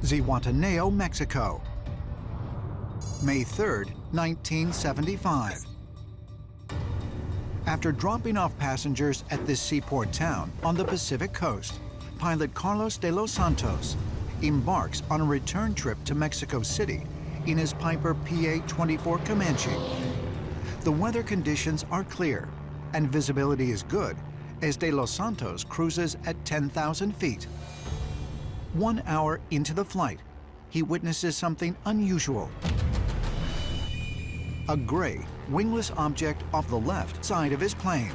Zihuatanejo, Mexico. May 3rd, 1975. After dropping off passengers at this seaport town on the Pacific coast, pilot Carlos de los Santos embarks on a return trip to Mexico City in his Piper PA-24 Comanche. The weather conditions are clear and visibility is good as de los Santos cruises at 10,000 feet. 1 hour into the flight, he witnesses something unusual. A gray, wingless object off the left side of his plane.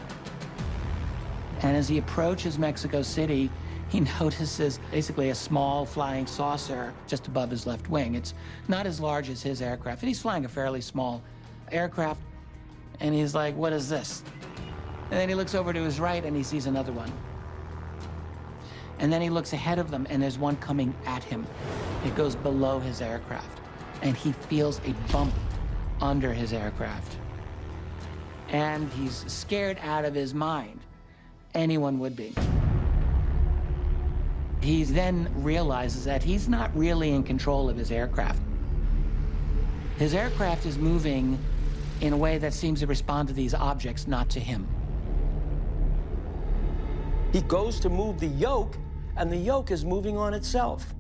And as he approaches Mexico City, he notices basically a small flying saucer just above his left wing. It's not as large as his aircraft, and he's flying a fairly small aircraft, and he's like, what is this? And then he looks over to his right, and he sees another one. And then he looks ahead of them, and there's one coming at him. It goes below his aircraft, and he feels a bump under his aircraft. And he's scared out of his mind. Anyone would be. He then realizes that he's not really in control of his aircraft. His aircraft is moving in a way that seems to respond to these objects, not to him. He goes to move the yoke, and the yoke is moving on itself.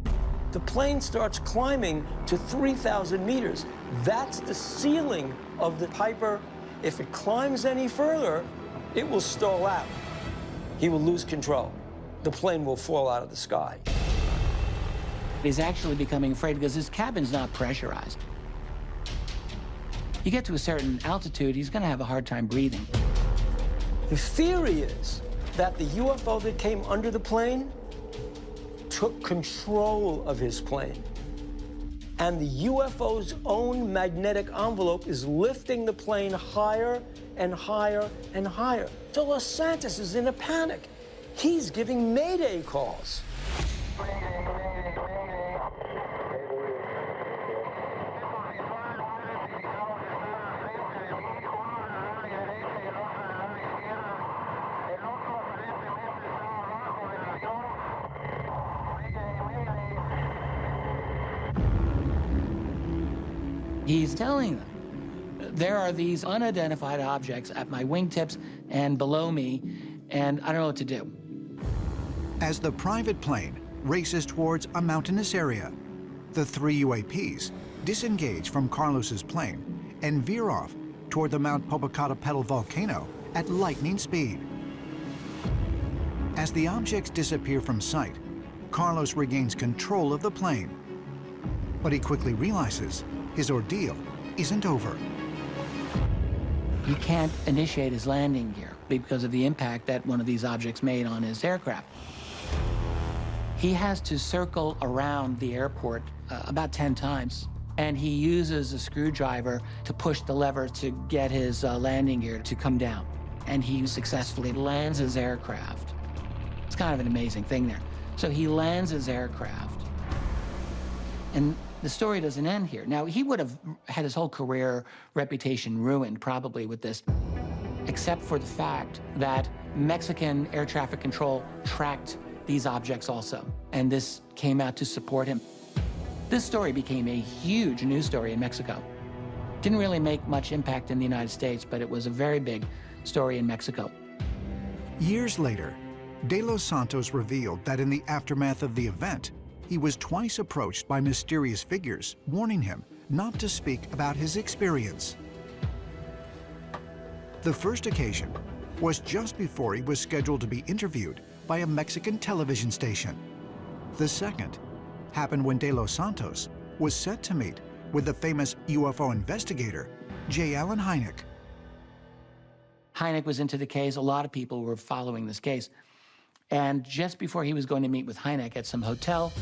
The plane starts climbing to 3,000 meters. That's the ceiling of the Piper. If it climbs any further, it will stall out. He will lose control. The plane will fall out of the sky. He's actually becoming afraid because his cabin's not pressurized. You get to a certain altitude, he's going to have a hard time breathing. The theory is that the UFO that came under the plane took control of his plane. And the UFO's own magnetic envelope is lifting the plane higher and higher and higher. So Los Santos is in a panic. He's giving mayday calls. He's telling them, there are these unidentified objects at my wingtips and below me, and I don't know what to do. As the private plane races towards a mountainous area, the 3 UAPs disengage from Carlos's plane and veer off toward the Mount Popocatépetl volcano at lightning speed. As the objects disappear from sight, Carlos regains control of the plane. But he quickly realizes his ordeal isn't over. He can't initiate his landing gear because of the impact that one of these objects made on his aircraft. He has to circle around the airport about 10 times, and he uses a screwdriver to push the lever to get his landing gear to come down. And he successfully lands his aircraft. It's kind of an amazing thing there. So he lands his aircraft, and the story doesn't end here. Now, he would have had his whole career reputation ruined probably with this, except for the fact that Mexican air traffic control tracked these objects also, and this came out to support him. This story became a huge news story in Mexico. Didn't really make much impact in the United States, but it was a very big story in Mexico. Years later, De Los Santos revealed that in the aftermath of the event, he was twice approached by mysterious figures, warning him not to speak about his experience. The first occasion was just before he was scheduled to be interviewed by a Mexican television station. The second happened when De Los Santos was set to meet with the famous UFO investigator, J. Allen Hynek. Hynek was into the case. A lot of people were following this case. And just before he was going to meet with Hynek at some hotel,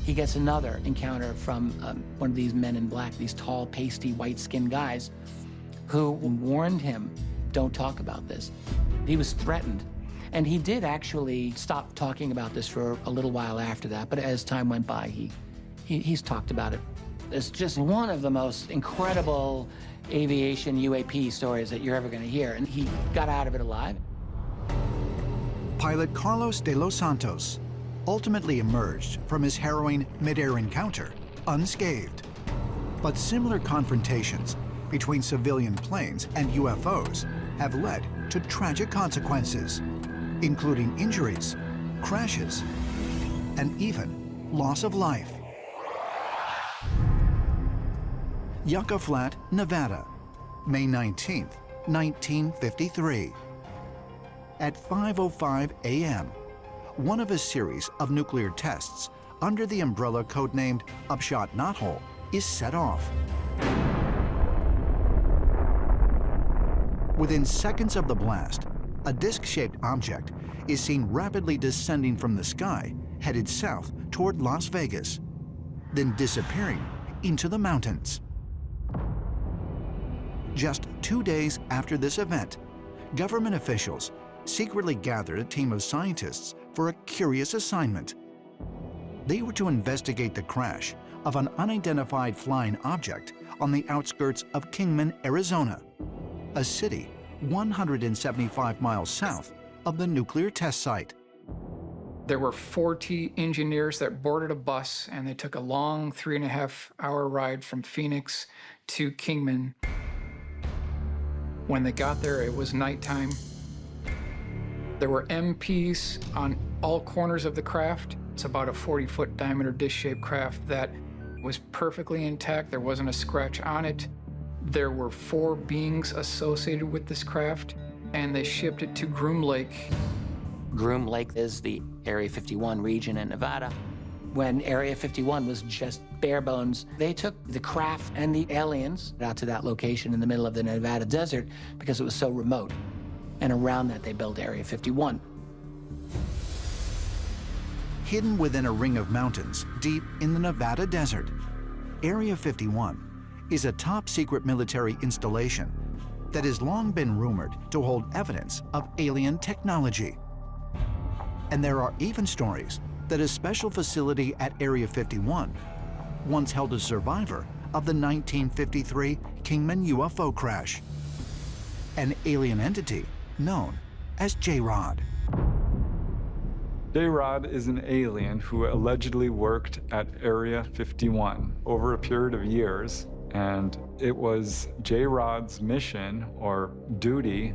he gets another encounter from one of these men in black, these tall, pasty, white-skinned guys who warned him, don't talk about this. He was threatened. And he did actually stop talking about this for a little while after that, but as time went by, he's talked about it. It's just one of the most incredible aviation UAP stories that you're ever going to hear, and he got out of it alive. Pilot Carlos de los Santos, ultimately emerged from his harrowing mid-air encounter unscathed. But similar confrontations between civilian planes and UFOs have led to tragic consequences, including injuries, crashes, and even loss of life. Yucca Flat, Nevada, May 19, 1953. At 5:05 a.m., one of a series of nuclear tests under the umbrella codenamed Upshot Knothole is set off. Within seconds of the blast, a disc-shaped object is seen rapidly descending from the sky, headed south toward Las Vegas, then disappearing into the mountains. Just 2 days after this event, government officials secretly gathered a team of scientists for a curious assignment. They were to investigate the crash of an unidentified flying object on the outskirts of Kingman, Arizona, a city 175 miles south of the nuclear test site. There were 40 engineers that boarded a bus, and they took a long 3.5-hour ride from Phoenix to Kingman. When they got there, it was nighttime. There were MPs on all corners of the craft. It's about a 40-foot diameter disc-shaped craft that was perfectly intact. There wasn't a scratch on it. There were 4 beings associated with this craft, and they shipped it to Groom Lake. Groom Lake is the Area 51 region in Nevada. When Area 51 was just bare bones, they took the craft and the aliens out to that location in the middle of the Nevada desert because it was so remote. And around that, they built Area 51. Hidden within a ring of mountains deep in the Nevada desert, Area 51 is a top-secret military installation that has long been rumored to hold evidence of alien technology. And there are even stories that a special facility at Area 51 once held a survivor of the 1953 Kingman UFO crash, an alien entity known as J-Rod. J-Rod is an alien who allegedly worked at Area 51 over a period of years, and it was J-Rod's mission or duty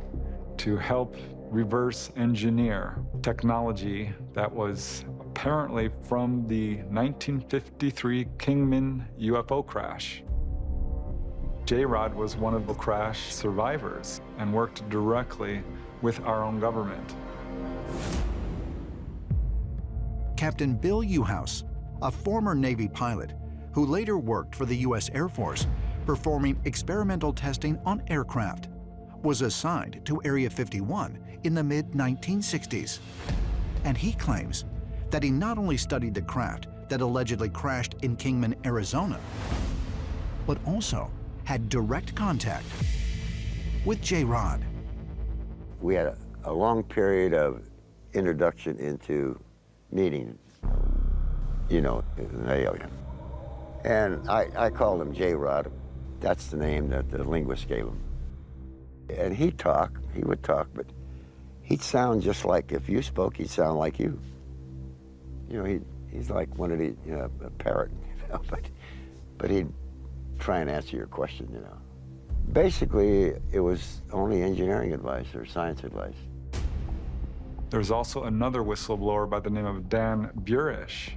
to help reverse engineer technology that was apparently from the 1953 Kingman UFO crash. J-Rod was one of the crash survivors and worked directly with our own government. Captain Bill Uhouse, a former Navy pilot who later worked for the U.S. Air Force performing experimental testing on aircraft, was assigned to Area 51 in the mid-1960s. And he claims that he not only studied the craft that allegedly crashed in Kingman, Arizona, but also had direct contact with J-Rod. We had a long period of introduction into meeting, you know, an alien. And I called him J-Rod. That's the name that the linguist gave him. And he would talk, but he'd sound just like, if you spoke, he'd sound like you. You know, he's like one of the, you know, a parrot, you know, but he'd try and answer your question, you know. Basically, it was only engineering advice or science advice. There's also another whistleblower by the name of Dan Burish.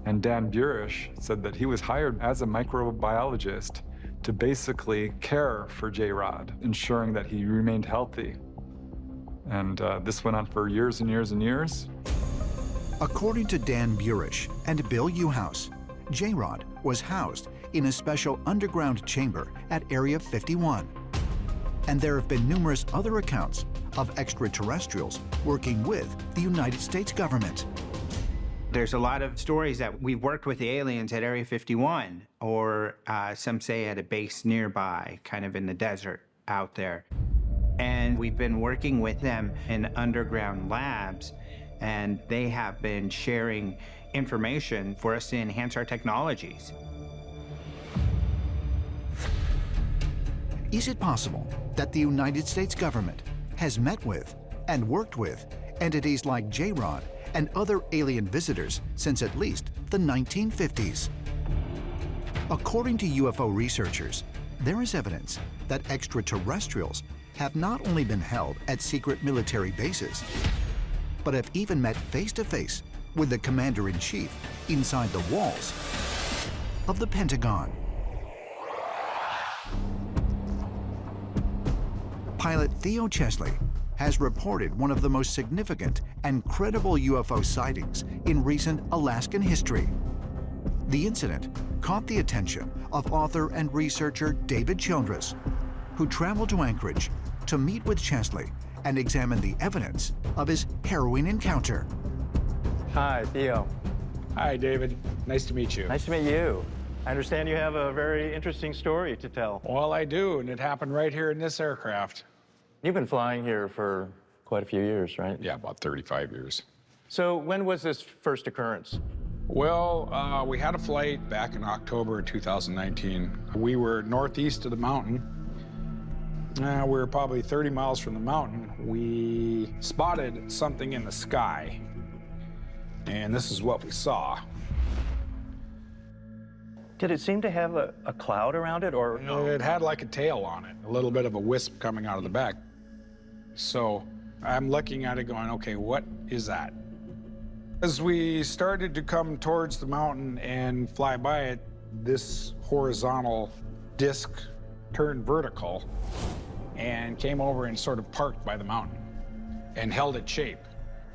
And Dan Burish said that he was hired as a microbiologist to basically care for J-Rod, ensuring that he remained healthy. And this went on for years and years and years. According to Dan Burish and Bill Uhouse, J-Rod was housed in a special underground chamber at Area 51. And there have been numerous other accounts of extraterrestrials working with the United States government. There's a lot of stories that we've worked with the aliens at Area 51, or some say at a base nearby, kind of in the desert out there. And we've been working with them in underground labs, and they have been sharing information for us to enhance our technologies. Is it possible that the United States government has met with and worked with entities like J-Rod and other alien visitors since at least the 1950s. According to UFO researchers, there is evidence that extraterrestrials have not only been held at secret military bases, but have even met face-to-face with the commander-in-chief inside the walls of the Pentagon. Pilot Theo Chesley has reported one of the most significant and credible UFO sightings in recent Alaskan history. The incident caught the attention of author and researcher David Childress, who traveled to Anchorage to meet with Chesley and examine the evidence of his harrowing encounter. Hi, Theo. Hi, David. Nice to meet you. Nice to meet you. I understand you have a very interesting story to tell. Well, I do, and it happened right here in this aircraft. You've been flying here for quite a few years, right? Yeah, about 35 years. So when was this first occurrence? Well, we had a flight back in October 2019. We were northeast of the mountain. We were probably 30 miles from the mountain. We spotted something in the sky, and this is what we saw. Did it seem to have a cloud around it, or no? It had like a tail on it, a little bit of a wisp coming out of the back. So I'm looking at it going, okay, what is that? As we started to come towards the mountain and fly by it, this horizontal disc turned vertical and came over and sort of parked by the mountain and held its shape.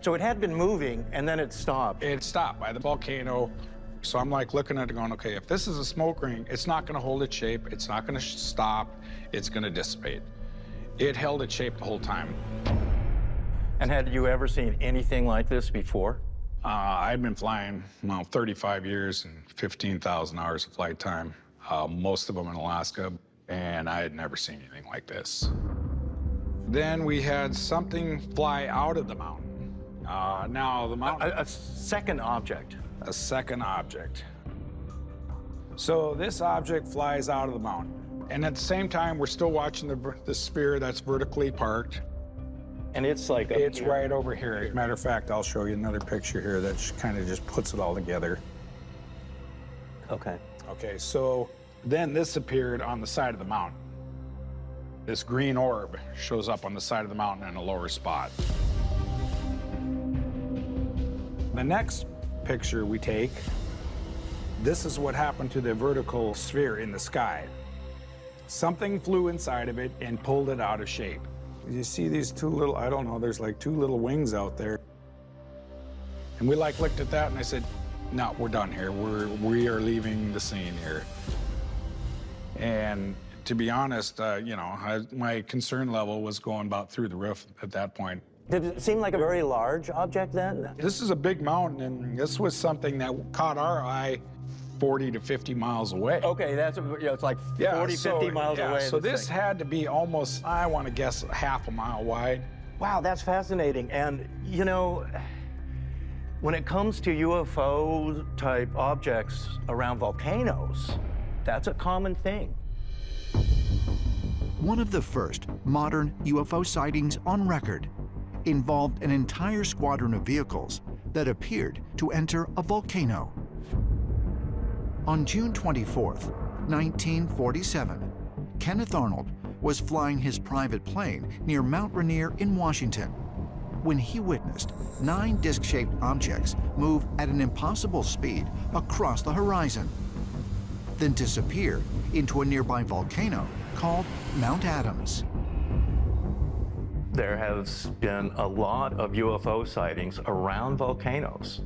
So it had been moving, and then it stopped. It stopped by the volcano. So I'm like looking at it going, okay, if this is a smoke ring, it's not going to hold its shape. It's not going to stop. It's going to dissipate. It held its shape the whole time. And had you ever seen anything like this before? I'd been flying, 35 years and 15,000 hours of flight time, most of them in Alaska, and I had never seen anything like this. Then we had something fly out of the mountain. Now the mountain... A second object. A second object. So this object flies out of the mountain. And at the same time, we're still watching the sphere that's vertically parked. And it's like up It's here. right over here. As a matter of fact, I'll show you another picture here that kind of just puts it all together. Okay. Okay, so then this appeared on the side of the mountain. This green orb shows up on the side of the mountain in a lower spot. The next picture we take, this is what happened to the vertical sphere in the sky. Something flew inside of it and pulled it out of shape. You see these two little, I don't know, there's like two little wings out there. And we like looked at that and I said, no, we're done here. We are leaving the scene here. And to be honest, my concern level was going about through the roof at that point. Did it seem like a very large object then? This is a big mountain, and this was something that caught our eye 40 to 50 miles away. Okay, that's, it's like 40, 50 miles away. So this had to be almost, I want to guess, half a mile wide. Wow, that's fascinating. And, when it comes to UFO-type objects around volcanoes, that's a common thing. One of the first modern UFO sightings on record involved an entire squadron of vehicles that appeared to enter a volcano. On June 24th, 1947, Kenneth Arnold was flying his private plane near Mount Rainier in Washington when he witnessed 9 disc-shaped objects move at an impossible speed across the horizon, then disappear into a nearby volcano called Mount Adams. There has been a lot of UFO sightings around volcanoes.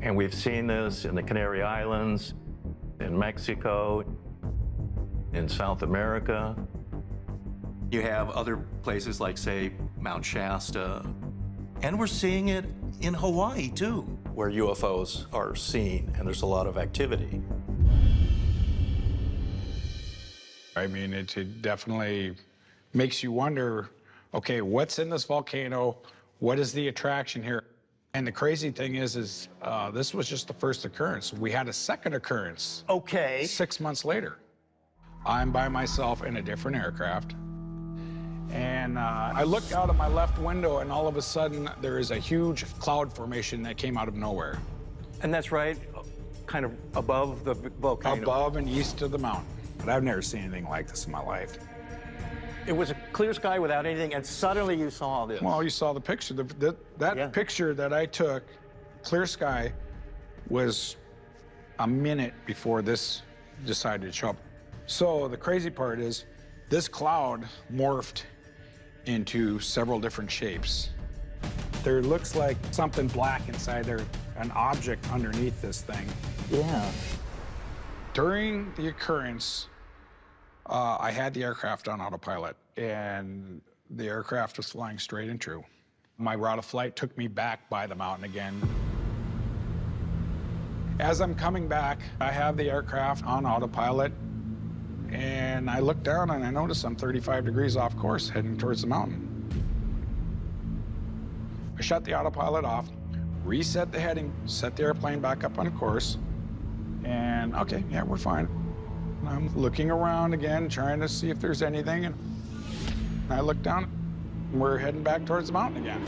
And we've seen this in the Canary Islands, in Mexico, in South America. You have other places like, say, Mount Shasta. And we're seeing it in Hawaii, too, where UFOs are seen and there's a lot of activity. I mean, it definitely makes you wonder, okay, what's in this volcano? What is the attraction here? And the crazy thing is this was just the first occurrence. We had a second occurrence. Okay. 6 months later. I'm by myself in a different aircraft. And I looked out of my left window, and all of a sudden, there is a huge cloud formation that came out of nowhere. And that's right, kind of above the volcano. Above and east of the mountain. But I've never seen anything like this in my life. It was a clear sky without anything, and suddenly you saw this. Well, you saw the picture. That picture that I took, clear sky, was a minute before this decided to show up. So the crazy part is, this cloud morphed into several different shapes. There looks like something black inside there, an object underneath this thing. Yeah. During the occurrence, I had the aircraft on autopilot, and the aircraft was flying straight and true. My route of flight took me back by the mountain again. As I'm coming back, I have the aircraft on autopilot, and I look down and I notice I'm 35 degrees off course heading towards the mountain. I shut the autopilot off, reset the heading, set the airplane back up on course, and okay, yeah, we're fine. I'm looking around again, trying to see if there's anything, and I look down, and we're heading back towards the mountain again.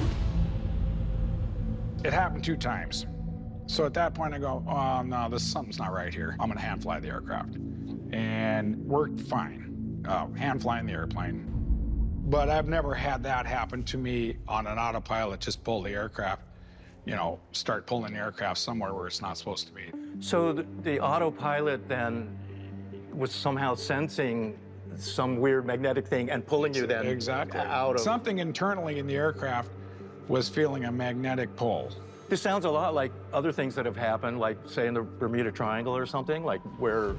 It happened 2 times. So at that point I go, oh no, something's not right here. I'm gonna hand fly the aircraft. And worked fine, hand flying the airplane. But I've never had that happen to me on an autopilot, just pull the aircraft, you know, start pulling the aircraft somewhere where it's not supposed to be. So the autopilot then was somehow sensing some weird magnetic thing and pulling you then out of... Something internally in the aircraft was feeling a magnetic pull. This sounds a lot like other things that have happened, like, say, in the Bermuda Triangle or something, like where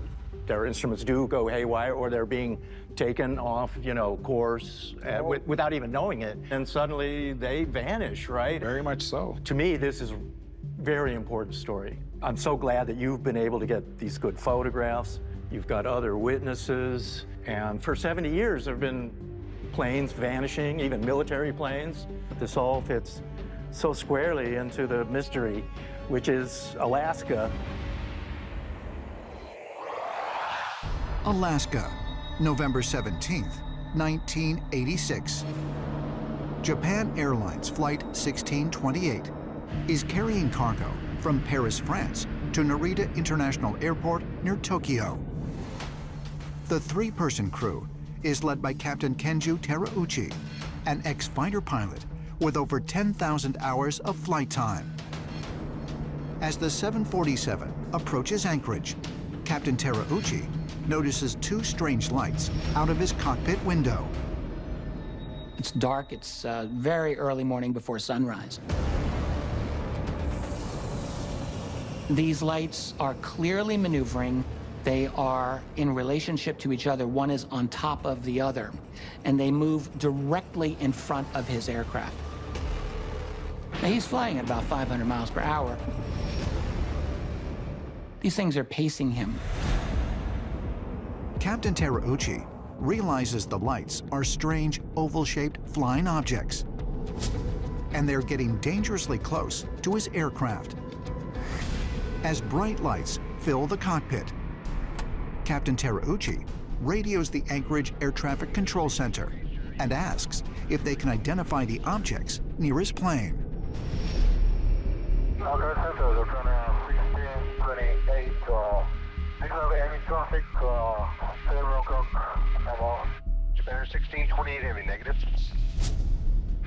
their instruments do go haywire or they're being taken off, you know, course without even knowing it. And suddenly they vanish, right? Very much so. To me, this is a very important story. I'm so glad that you've been able to get these good photographs. You've got other witnesses. And for 70 years, there have been planes vanishing, even military planes. This all fits so squarely into the mystery, which is Alaska. Alaska, November 17th, 1986. Japan Airlines Flight 1628 is carrying cargo from Paris, France to Narita International Airport near Tokyo. The 3-person crew is led by Captain Kenju Terauchi, an ex-fighter pilot with over 10,000 hours of flight time. As the 747 approaches Anchorage, Captain Terauchi notices 2 strange lights out of his cockpit window. It's dark. It's very early morning before sunrise. These lights are clearly maneuvering. They are in relationship to each other. One is on top of the other, and they move directly in front of his aircraft. Now, he's flying at about 500 miles per hour. These things are pacing him. Captain Terauchi realizes the lights are strange oval-shaped flying objects, and they're getting dangerously close to his aircraft. As bright lights fill the cockpit, Captain Terauchi radios the Anchorage Air Traffic Control Center and asks if they can identify the objects near his plane. Traffic, 7 o'clock, Japan 1628 heavy, negative.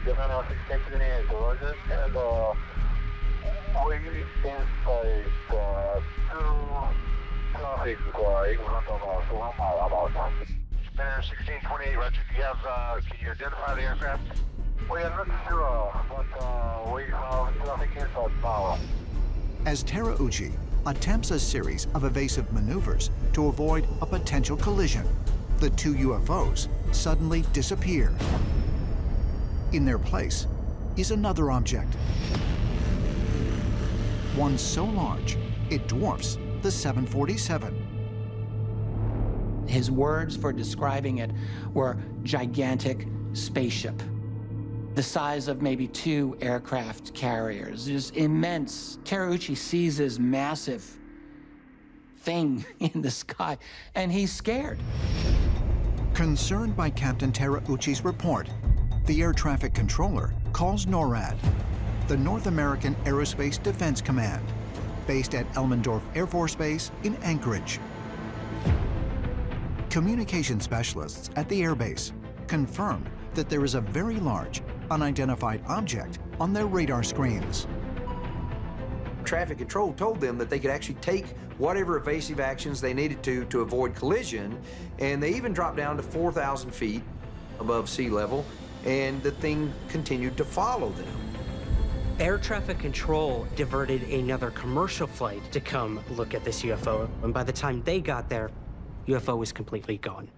Japan 1628, roger, and we inside 2 traffic, in front of us, 1 mile about. Japan 1628, roger, can you identify the aircraft? We are not sure, but we have traffic inside now. As Terauchi attempts a series of evasive maneuvers to avoid a potential collision, the 2 UFOs suddenly disappear. In their place is another object. One so large, it dwarfs the 747. His words for describing it were gigantic spaceship, the size of maybe 2 aircraft carriers, just immense. Terauchi sees this massive thing in the sky, and he's scared. Concerned by Captain Teotihuacan's report, the air traffic controller calls NORAD, the North American Aerospace Defense Command, based at Elmendorf Air Force Base in Anchorage. Communication specialists at the airbase confirm that there is a very large, unidentified object on their radar screens. Traffic control told them that they could actually take whatever evasive actions they needed to avoid collision, and they even dropped down to 4,000 feet above sea level, and the thing continued to follow them. Air traffic control diverted another commercial flight to come look at this UFO, and by the time they got there, UFO was completely gone.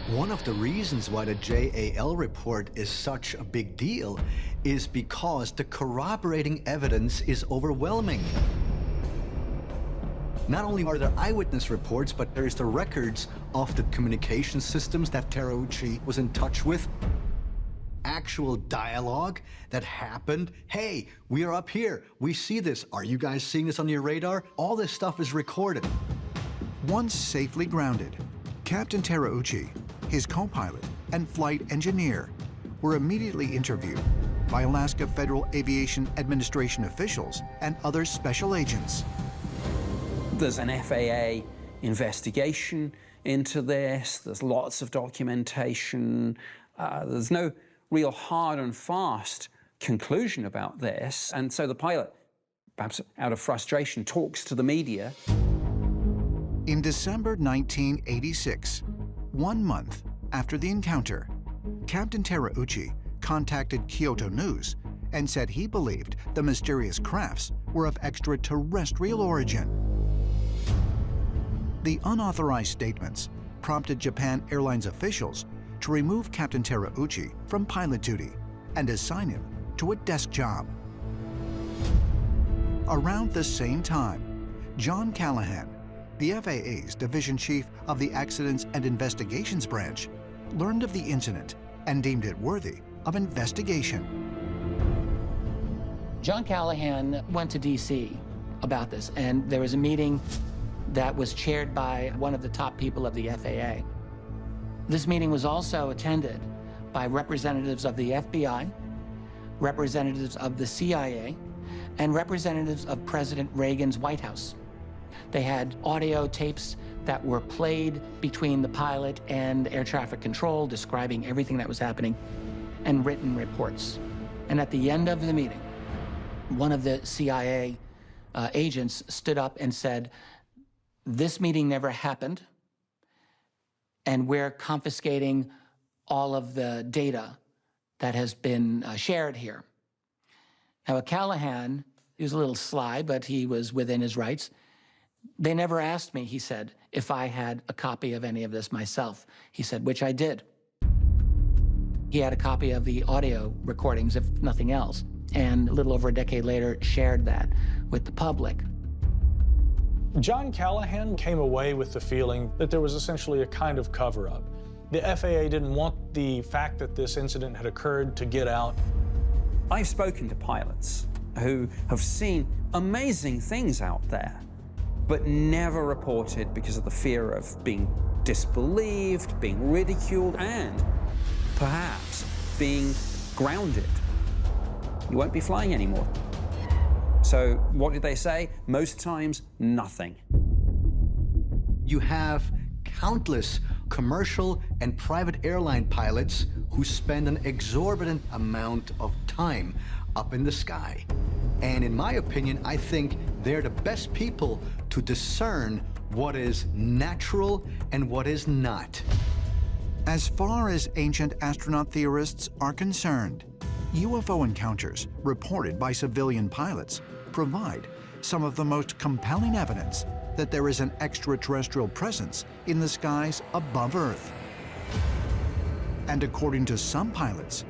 One of the reasons why the JAL report is such a big deal is because the corroborating evidence is overwhelming. Not only are there eyewitness reports, but there's the records of the communication systems that Teotihuacan was in touch with. Actual dialogue that happened. Hey, we are up here. We see this. Are you guys seeing this on your radar? All this stuff is recorded. Once safely grounded, Captain Teotihuacan, his co-pilot, and flight engineer were immediately interviewed by Alaska Federal Aviation Administration officials and other special agents. There's an FAA investigation into this. There's lots of documentation. There's no real hard and fast conclusion about this. And so the pilot, perhaps out of frustration, talks to the media. In December 1986, 1 month after the encounter, Captain Teotihuacan contacted Kyoto News and said he believed the mysterious crafts were of extraterrestrial origin. The unauthorized statements prompted Japan Airlines officials to remove Captain Teotihuacan from pilot duty and assign him to a desk job. Around the same time, John Callahan, the FAA's Division Chief of the Accidents and Investigations Branch, learned of the incident and deemed it worthy of investigation. John Callahan went to DC about this, and there was a meeting that was chaired by one of the top people of the FAA. This meeting was also attended by representatives of the FBI, representatives of the CIA, and representatives of President Reagan's White House. They had audio tapes that were played between the pilot and air traffic control describing everything that was happening, and written reports. And at the end of the meeting, one of the CIA agents stood up and said, "This meeting never happened, and we're confiscating all of the data that has been shared here." Now, Callahan, he was a little sly, but he was within his rights. "They never asked me," he said, "if I had a copy of any of this myself." He said, which I did. He had a copy of the audio recordings, if nothing else, and a little over a decade later shared that with the public. John Callahan came away with the feeling that there was essentially a kind of cover-up. The FAA didn't want the fact that this incident had occurred to get out. I've spoken to pilots who have seen amazing things out there, but never reported because of the fear of being disbelieved, being ridiculed, and perhaps being grounded. You won't be flying anymore. So what did they say? Most times, nothing. You have countless commercial and private airline pilots who spend an exorbitant amount of time up in the sky. And in my opinion, I think they're the best people to discern what is natural and what is not. As far as ancient astronaut theorists are concerned, UFO encounters reported by civilian pilots provide some of the most compelling evidence that there is an extraterrestrial presence in the skies above Earth. And according to some pilots,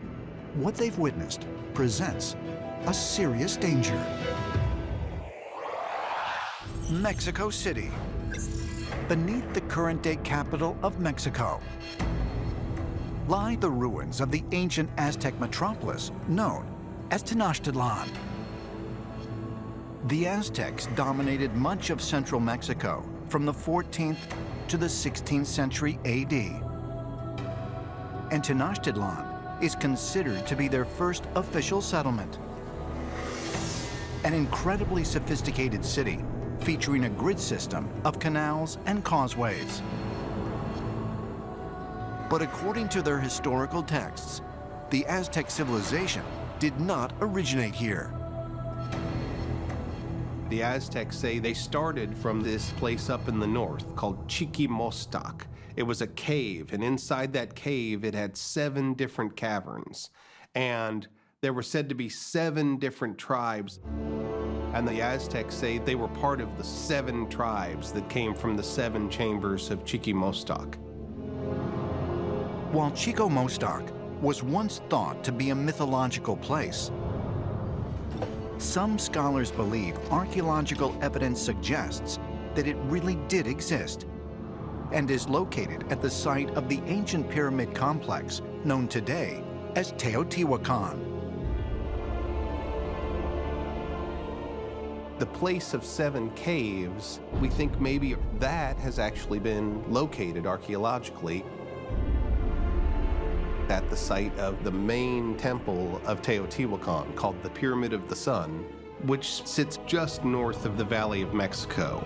what they've witnessed presents a serious danger. Mexico City, beneath the current-day capital of Mexico, lie the ruins of the ancient Aztec metropolis known as Tenochtitlan. The Aztecs dominated much of central Mexico from the 14th to the 16th century AD. And Tenochtitlan is considered to be their first official settlement. An incredibly sophisticated city featuring a grid system of canals and causeways. But according to their historical texts, the Aztec civilization did not originate here. The Aztecs say they started from this place up in the north called Chiquimostoc. It was a cave, and inside that cave it had 7 different caverns. And there were said to be 7 different tribes. And the Aztecs say they were part of the 7 tribes that came from the 7 chambers of Chiquimostoc. While Chiquimostoc was once thought to be a mythological place, some scholars believe archaeological evidence suggests that it really did exist and is located at the site of the ancient pyramid complex known today as Teotihuacan. The place of 7 caves, we think maybe that has actually been located archaeologically at the site of the main temple of Teotihuacan, called the Pyramid of the Sun, which sits just north of the Valley of Mexico.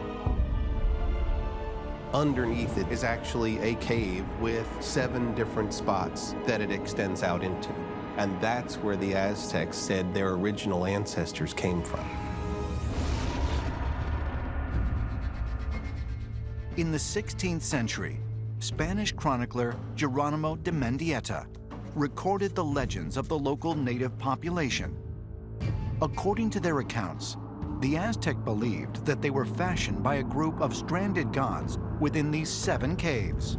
Underneath it is actually a cave with 7 different spots that it extends out into. And that's where the Aztecs said their original ancestors came from. In the 16th century, Spanish chronicler Geronimo de Mendieta recorded the legends of the local native population. According to their accounts, the Aztec believed that they were fashioned by a group of stranded gods within these 7 caves.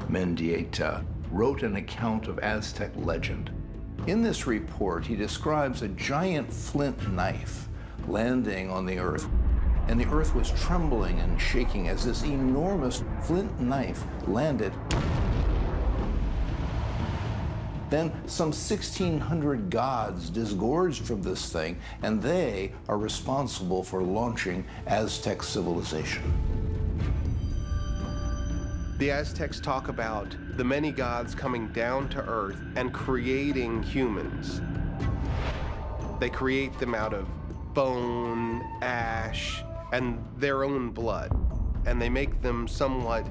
Mendieta wrote an account of Aztec legend. In this report, he describes a giant flint knife landing on the earth, and the earth was trembling and shaking as this enormous flint knife landed. Then some 1,600 gods disgorged from this thing, and they are responsible for launching Aztec civilization. The Aztecs talk about the many gods coming down to earth and creating humans. They create them out of bone, ash, and their own blood, and they make them somewhat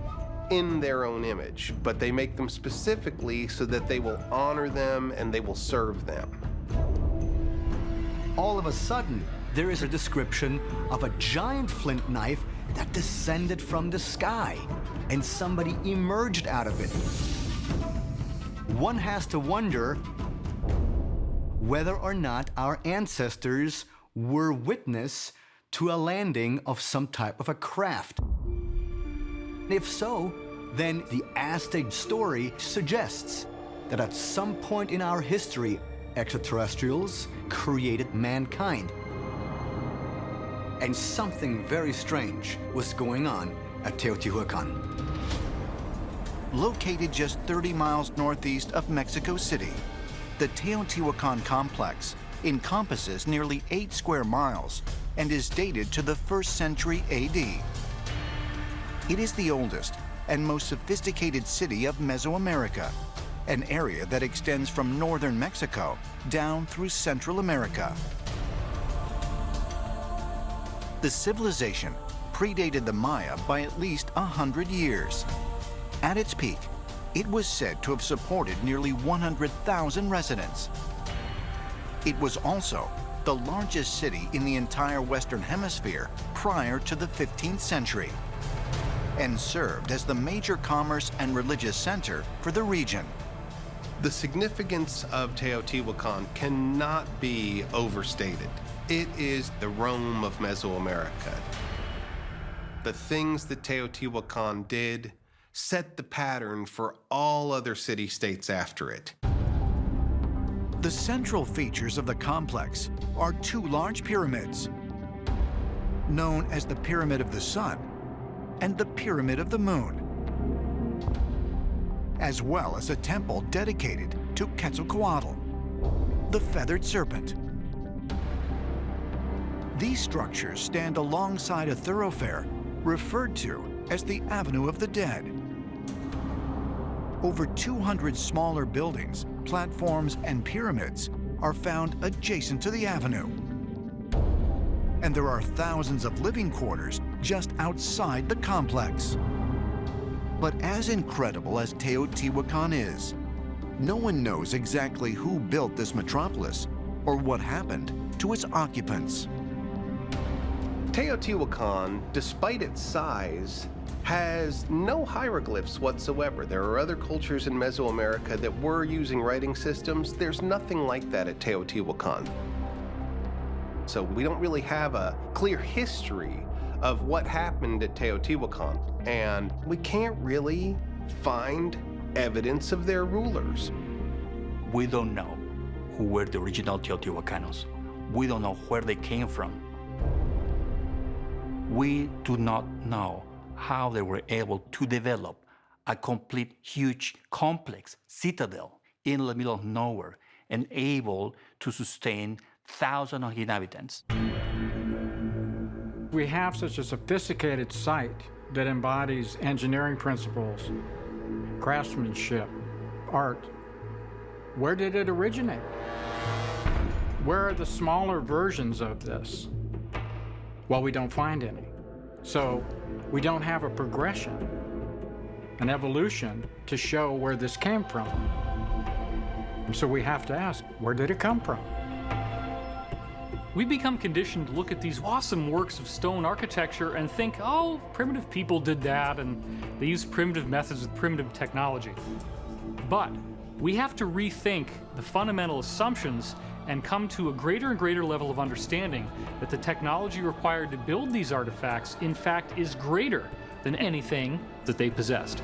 in their own image, but they make them specifically so that they will honor them and they will serve them. All of a sudden, there is a description of a giant flint knife that descended from the sky, and somebody emerged out of it. One has to wonder whether or not our ancestors were witness to a landing of some type of a craft. If so, then the Aztec story suggests that at some point in our history, extraterrestrials created mankind. And something very strange was going on at Teotihuacan. Located just 30 miles northeast of Mexico City, the Teotihuacan complex encompasses nearly 8 square miles and is dated to the 1st century AD. It is the oldest and most sophisticated city of Mesoamerica, an area that extends from northern Mexico down through Central America. The civilization predated the Maya by at least 100 years. At its peak, it was said to have supported nearly 100,000 residents. It was also the largest city in the entire Western Hemisphere prior to the 15th century, and served as the major commerce and religious center for the region. The significance of Teotihuacan cannot be overstated. It is the Rome of Mesoamerica. The things that Teotihuacan did set the pattern for all other city-states after it. The central features of the complex are 2 large pyramids, known as the Pyramid of the Sun and the Pyramid of the Moon, as well as a temple dedicated to Quetzalcoatl, the feathered serpent. These structures stand alongside a thoroughfare referred to as the Avenue of the Dead. Over 200 smaller buildings, platforms, and pyramids are found adjacent to the avenue. And there are thousands of living quarters just outside the complex. But as incredible as Teotihuacan is, no one knows exactly who built this metropolis or what happened to its occupants. Teotihuacan, despite its size, has no hieroglyphs whatsoever. There are other cultures in Mesoamerica that were using writing systems. There's nothing like that at Teotihuacan. So we don't really have a clear history of what happened at Teotihuacan, and we can't really find evidence of their rulers. We don't know who were the original Teotihuacanos. We don't know where they came from. We do not know how they were able to develop a complete, huge, complex citadel in the middle of nowhere and able to sustain thousands of inhabitants. We have such a sophisticated site that embodies engineering principles, craftsmanship, art. Where did it originate? Where are the smaller versions of this? Well, we don't find any. So we don't have a progression, an evolution to show where this came from. So we have to ask, where did it come from? We become conditioned to look at these awesome works of stone architecture and think, oh, primitive people did that and they used primitive methods with primitive technology. But we have to rethink the fundamental assumptions and come to a greater and greater level of understanding that the technology required to build these artifacts, in fact, is greater than anything that they possessed.